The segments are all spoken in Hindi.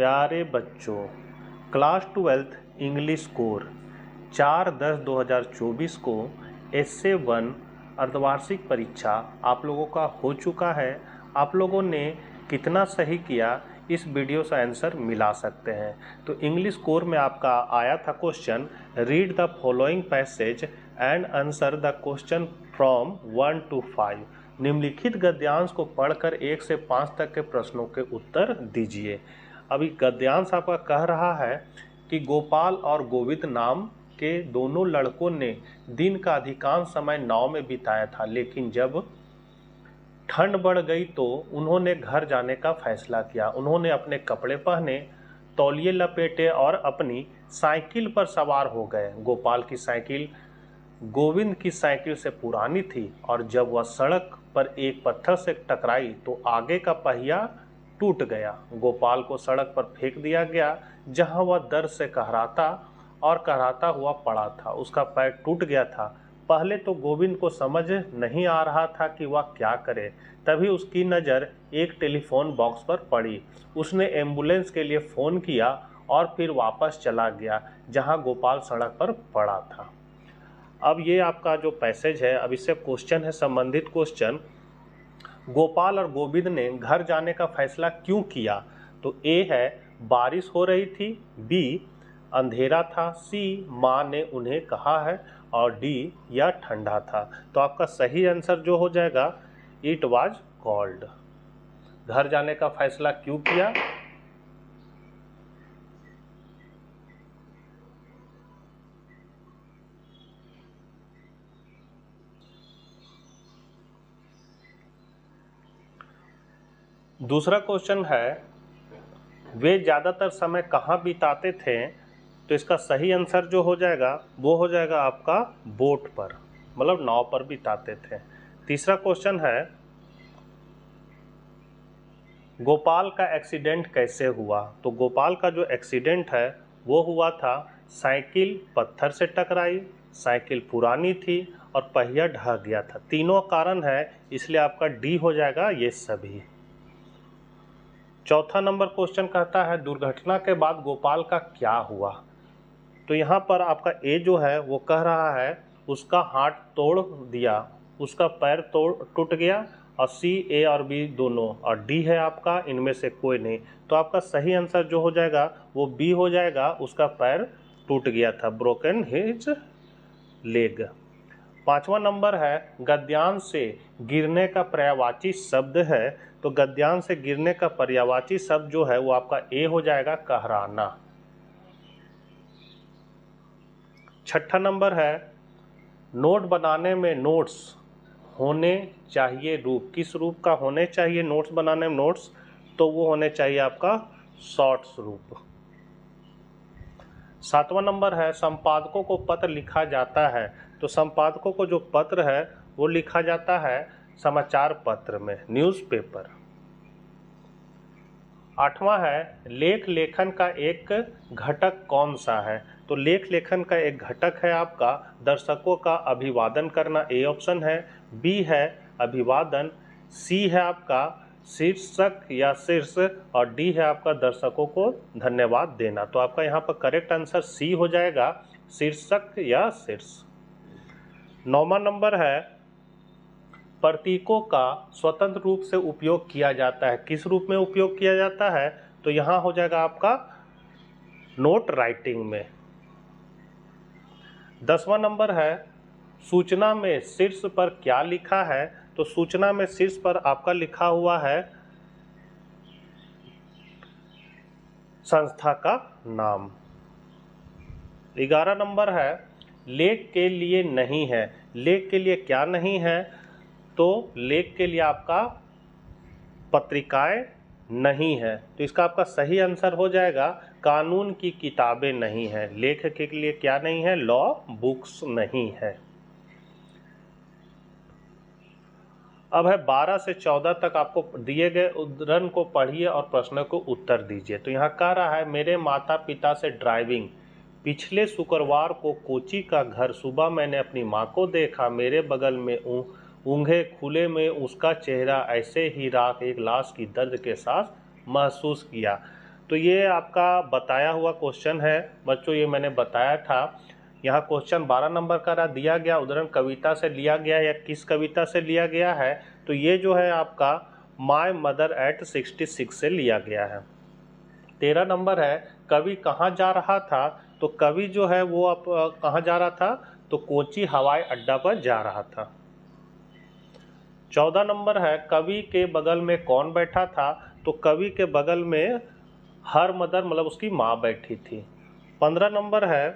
प्यारे बच्चों, क्लास 12th इंग्लिश कोर 4/10/2024 को एस्से 1 अर्धवार्षिक परीक्षा आप लोगों का हो चुका है। आप लोगों ने कितना सही किया इस वीडियो से आंसर मिला सकते हैं। तो इंग्लिश कोर में आपका आया था question, read the following passage and answer the question from 1 to 5। निम्नलिखित गद्यांश को पढ़कर 1 से 5 तक के प्रश्नों के उत्तर दीजिए। अभी गद्यांश आपका कह रहा है कि गोपाल और गोविंद नाम के दोनों लड़कों ने दिन का अधिकांश समय नाव में बिताया था, लेकिन जब ठंड बढ़ गई तो उन्होंने घर जाने का फैसला किया। उन्होंने अपने कपड़े पहने, तौलिए लपेटे और अपनी साइकिल पर सवार हो गए। गोपाल की साइकिल गोविंद की साइकिल से पुरानी थी और जब वह सड़क पर एक पत्थर से टकराई तो आगे का पहिया टूट गया। गोपाल को सड़क पर फेंक दिया गया, जहां वह दर्द से कहराता हुआ पड़ा था। उसका पैर टूट गया था। पहले तो गोविंद को समझ नहीं आ रहा था कि वह क्या करे। तभी उसकी नज़र एक टेलीफोन बॉक्स पर पड़ी। उसने एम्बुलेंस के लिए फ़ोन किया और फिर वापस चला गया जहां गोपाल सड़क पर पड़ा था। अब ये आपका जो पैसेज है, अब इससे क्वेश्चन है, संबंधित क्वेश्चन, गोपाल और गोविंद ने घर जाने का फैसला क्यों किया? तो ए है बारिश हो रही थी, बी अंधेरा था, सी माँ ने उन्हें कहा है और डी या ठंडा था। तो आपका सही आंसर जो हो जाएगा, इट वाज कॉल्ड। घर जाने का फैसला क्यों किया? दूसरा क्वेश्चन है, वे ज़्यादातर समय कहाँ बिताते थे? तो इसका सही आंसर जो हो जाएगा वो हो जाएगा आपका बोट पर, मतलब नाव पर बिताते थे। तीसरा क्वेश्चन है, गोपाल का एक्सीडेंट कैसे हुआ? तो गोपाल का जो एक्सीडेंट है वो हुआ था, साइकिल पत्थर से टकराई, साइकिल पुरानी थी और पहिया ढह गया था। तीनों कारण है, इसलिए आपका डी हो जाएगा ये सभी। चौथा नंबर क्वेश्चन कहता है, दुर्घटना के बाद गोपाल का क्या हुआ? तो यहाँ पर आपका ए जो है वो कह रहा है उसका हाथ तोड़ दिया, उसका पैर टूट गया, और सी, ए और बी दोनों, और डी है आपका इनमें से कोई नहीं। तो आपका सही आंसर जो हो जाएगा वो बी हो जाएगा, उसका पैर टूट गया था, ब्रोकन हिज लेग। पांचवा नंबर है, गद्यांश से गिरने का पर्यायवाची शब्द है। तो गद्यांश से गिरने का पर्यायवाची शब्द जो है वो आपका ए हो जाएगा, कहराना। छठा नंबर है, नोट बनाने में नोट्स होने चाहिए रूप, किस रूप का होने चाहिए नोट्स बनाने में नोट्स? तो वो होने चाहिए आपका शॉर्ट्स रूप। सातवां नंबर है, संपादकों को पत्र लिखा जाता है। तो संपादकों को जो पत्र है वो लिखा जाता है समाचार पत्र में, न्यूज़पेपर। आठवां है, लेख लेखन का एक घटक कौन सा है? तो लेख लेखन का एक घटक है आपका दर्शकों का अभिवादन करना, ए ऑप्शन है, बी है अभिवादन, सी है आपका शीर्षक या शीर्ष, और डी है आपका दर्शकों को धन्यवाद देना। तो आपका यहाँ पर करेक्ट आंसर सी हो जाएगा, शीर्षक या शीर्ष। नौवां नंबर है, प्रतीकों का स्वतंत्र रूप से उपयोग किया जाता है, किस रूप में उपयोग किया जाता है? तो यहाँ हो जाएगा आपका नोट राइटिंग में। 10वां नंबर है, सूचना में शीर्ष पर क्या लिखा है? तो सूचना में शीर्ष पर आपका लिखा हुआ है संस्था का नाम। 11 नंबर है, लेख के लिए नहीं है। लेख के लिए क्या नहीं है? तो लेख के लिए आपका पत्रिकाएं नहीं है। तो इसका आपका सही आंसर हो जाएगा, कानून की किताबें नहीं है। लेख के लिए क्या नहीं है? लॉ बुक्स नहीं है। अब है 12 से 14 तक आपको दिए गए उद्धरण को पढ़िए और प्रश्न को उत्तर दीजिए। तो यहाँ कह रहा है, मेरे माता पिता से ड्राइविंग। पिछले शुक्रवार को कोची का घर, सुबह मैंने अपनी माँ को देखा, मेरे बगल में ऊँघे खुले में उसका चेहरा, ऐसे ही रात एक लाश की दर्द के साथ महसूस किया। तो ये आपका बताया हुआ क्वेश्चन है बच्चों, ये मैंने बताया था। यहाँ क्वेश्चन 12 नंबर का दिया गया, उदाहरण कविता से लिया गया या किस कविता से लिया गया है, तो ये जो है आपका माय मदर एट 66 से लिया गया है। 13 नंबर है कवि कहाँ जा रहा था, तो कवि जो है वो आप कहाँ जा रहा था, तो कोची हवाई अड्डा पर जा रहा था। 14 नंबर है कवि के बगल में कौन बैठा था, तो कवि के बगल में हर मदर मतलब उसकी माँ बैठी थी। 15 नंबर है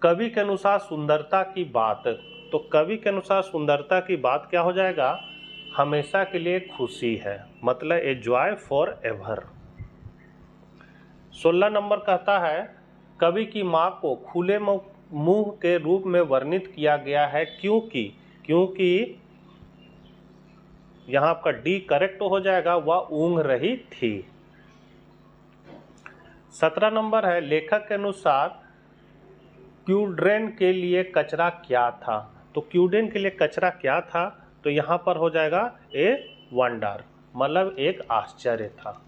कवि के अनुसार सुंदरता की बात, तो कवि के अनुसार सुंदरता की बात क्या हो जाएगा, हमेशा के लिए खुशी है, मतलब a joy for ever. 16 number कहता है कवि की माँ को खुले मुंह के रूप में वर्णित किया गया है, क्योंकि यहाँ आपका डी करेक्ट हो जाएगा, वह ऊँघ रही थी। 17 नंबर है लेखक के अनुसार क्यूड्रेन के लिए कचरा क्या था, तो क्यूड्रेन के लिए कचरा क्या था, तो यहाँ पर हो जाएगा ए वंडर, मतलब एक आश्चर्य था।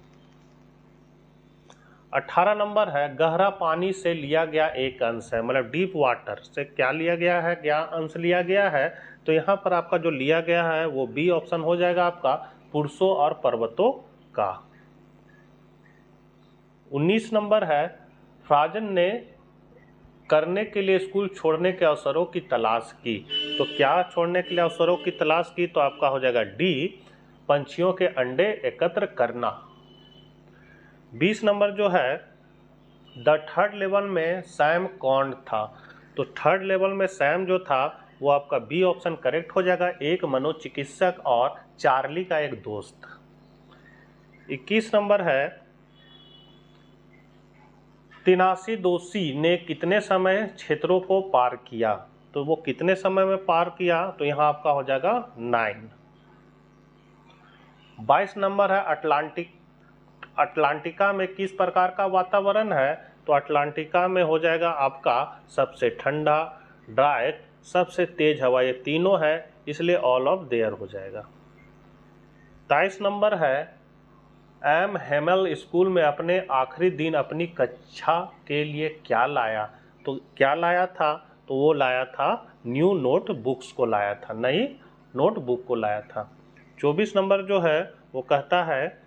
18 नंबर है गहरा पानी से लिया गया एक अंश है, मतलब डीप वाटर से क्या लिया गया है, क्या अंश लिया गया है, तो यहाँ पर आपका जो लिया गया है वो बी ऑप्शन हो जाएगा आपका, पुरुषों और पर्वतों का। 19 नंबर है फ्राजन ने करने के लिए स्कूल छोड़ने के अवसरों की तलाश की, तो क्या छोड़ने के लिए अवसरों की तलाश की, तो आपका हो जाएगा डी पंछियों के अंडे एकत्र करना। 20 नंबर जो है द थर्ड लेवल में सैम कौन था, तो थर्ड लेवल में सैम जो था वो आपका बी ऑप्शन करेक्ट हो जाएगा, एक मनोचिकित्सक और चार्ली का एक दोस्त। 21 नंबर है तिनासी दोषी ने कितने समय क्षेत्रों को पार किया, तो वो कितने समय में पार किया, तो यहाँ आपका हो जाएगा 9। 22 नंबर है अटलांटिका में किस प्रकार का वातावरण है, तो अटलांटिका में हो जाएगा आपका सबसे ठंडा, ड्राई, सबसे तेज हवा, ये तीनों है, इसलिए ऑल ऑफ देयर हो जाएगा। 23 नंबर है एम हेमल स्कूल में अपने आखिरी दिन अपनी कक्षा के लिए क्या लाया, तो क्या लाया था, तो वो लाया था न्यू नोट बुक्स को लाया था, नई नोटबुक को लाया था। 24 नंबर जो है वो कहता है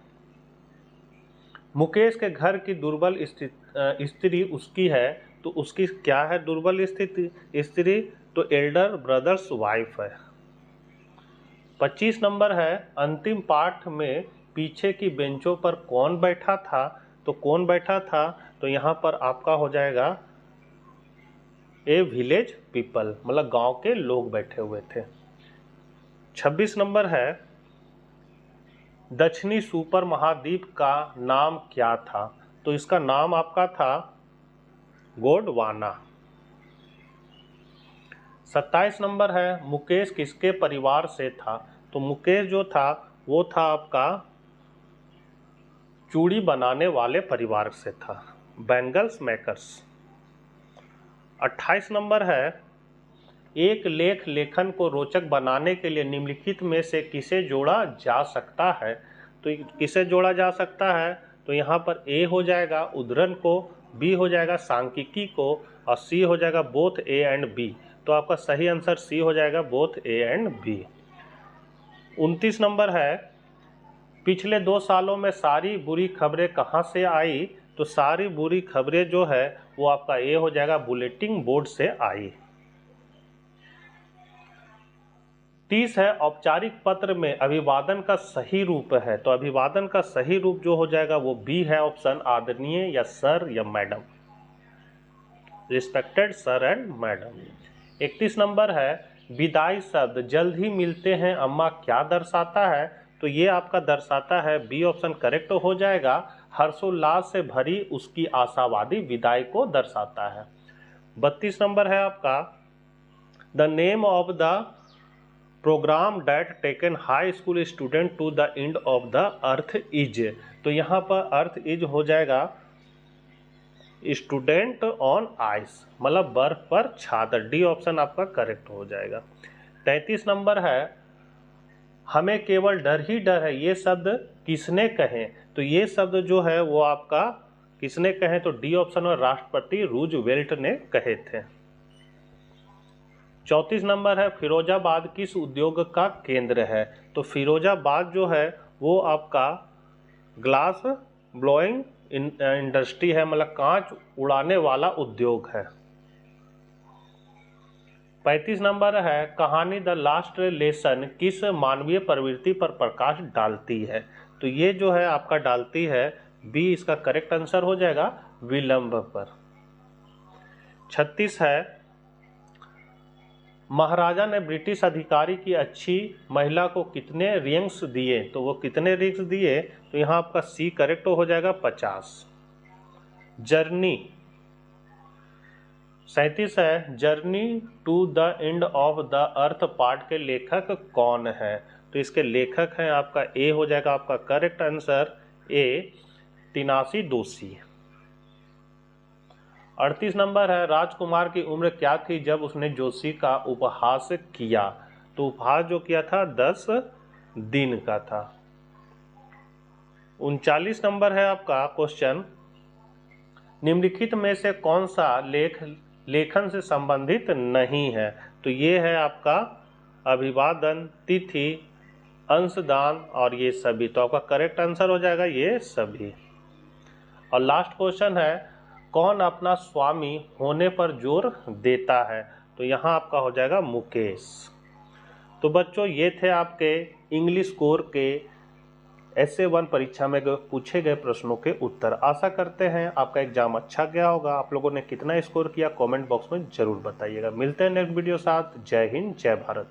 मुकेश के घर की दुर्बल स्त्री उसकी है, तो उसकी क्या है दुर्बल स्त्री, तो एल्डर ब्रदर्स वाइफ है। 25 नंबर है अंतिम पाठ में पीछे की बेंचों पर कौन बैठा था, तो कौन बैठा था, तो यहाँ पर आपका हो जाएगा ए विलेज पीपल, मतलब गांव के लोग बैठे हुए थे। 26 नंबर है दक्षिणी सुपर महाद्वीप का नाम क्या था, तो इसका नाम आपका था गोंडवाना। 27 नंबर है मुकेश किसके परिवार से था, तो मुकेश जो था वो था आपका चूड़ी बनाने वाले परिवार से था, बैंगल्स मेकर्स। 28 नंबर है एक लेखन को रोचक बनाने के लिए निम्नलिखित में से किसे जोड़ा जा सकता है, तो किसे जोड़ा जा सकता है, तो यहाँ पर ए हो जाएगा उद्धरण को, बी हो जाएगा सांख्यिकी को, और सी हो जाएगा बोथ ए एंड बी, तो आपका सही आंसर सी हो जाएगा बोथ ए एंड बी। 29 नंबर है पिछले 2 सालों में सारी बुरी खबरें कहाँ से आई, तो सारी बुरी खबरें जो है वो आपका ए हो जाएगा बुलेटिन बोर्ड से आई। 30 है औपचारिक पत्र में अभिवादन का सही रूप है, तो अभिवादन का सही रूप जो हो जाएगा वो बी है ऑप्शन, आदरणीय या सर या madam, respected sir and madam. 31 number है विदाई शब्द जल्द ही मिलते हैं अम्मा क्या दर्शाता है, तो ये आपका दर्शाता है बी ऑप्शन करेक्ट हो जाएगा, हर्षोल्लास से भरी उसकी आशावादी विदाई को दर्शाता है। 32 नंबर है आपका the name of the programme that taken high school student to the end of the earth is, तो यहाँ पर अर्थ इज हो जाएगा स्टूडेंट ऑन आइस, मतलब बर्फ पर छात्र, डी ऑप्शन आपका करेक्ट हो जाएगा। 33 नंबर है हमें केवल डर ही डर है ये शब्द किसने कहे, तो तो ये शब्द जो है वो आपका किसने कहे, तो डी ऑप्शन में राष्ट्रपति रूजवेल्ट ने कहे थे। 34 नंबर है फिरोजाबाद किस उद्योग का केंद्र है, तो फिरोजाबाद जो है वो आपका ग्लास ब्लोइंग इंडस्ट्री है, मतलब कांच उड़ाने वाला उद्योग है। 35 नंबर है कहानी द लास्ट लेसन किस मानवीय प्रवृत्ति पर प्रकाश डालती है, तो ये जो है आपका डालती है बी, इसका करेक्ट आंसर हो जाएगा विलंब पर। 36 है महाराजा ने ब्रिटिश अधिकारी की अच्छी महिला को कितने रिंग्स दिए, तो वो कितने रिंग्स दिए, तो यहाँ आपका सी करेक्ट हो जाएगा 50। जर्नी 37 है journey to the end of the earth part के लेखक कौन है, तो इसके लेखक हैं आपका ए हो जाएगा आपका करेक्ट आंसर ए, तिनासी दोषी। 38 नंबर है राजकुमार की उम्र क्या थी जब उसने जोशी का उपहास किया, तो उपहास जो किया था 10 दिन का था। 39 नंबर है आपका क्वेश्चन निम्नलिखित में से कौन सा लेखन से संबंधित नहीं है, तो ये है आपका अभिवादन, तिथि, अंशदान और ये सभी, तो आपका करेक्ट आंसर हो जाएगा ये सभी। और लास्ट क्वेश्चन है कौन अपना स्वामी होने पर जोर देता है, तो यहाँ आपका हो जाएगा मुकेश। तो बच्चों ये थे आपके इंग्लिश कोर के essay 1 परीक्षा में पूछे गए प्रश्नों के उत्तर। आशा करते हैं आपका एग्जाम अच्छा गया होगा। आप लोगों ने कितना स्कोर किया कमेंट बॉक्स में जरूर बताइएगा। मिलते हैं नेक्स्ट वीडियो साथ। जय हिंद, जय भारत।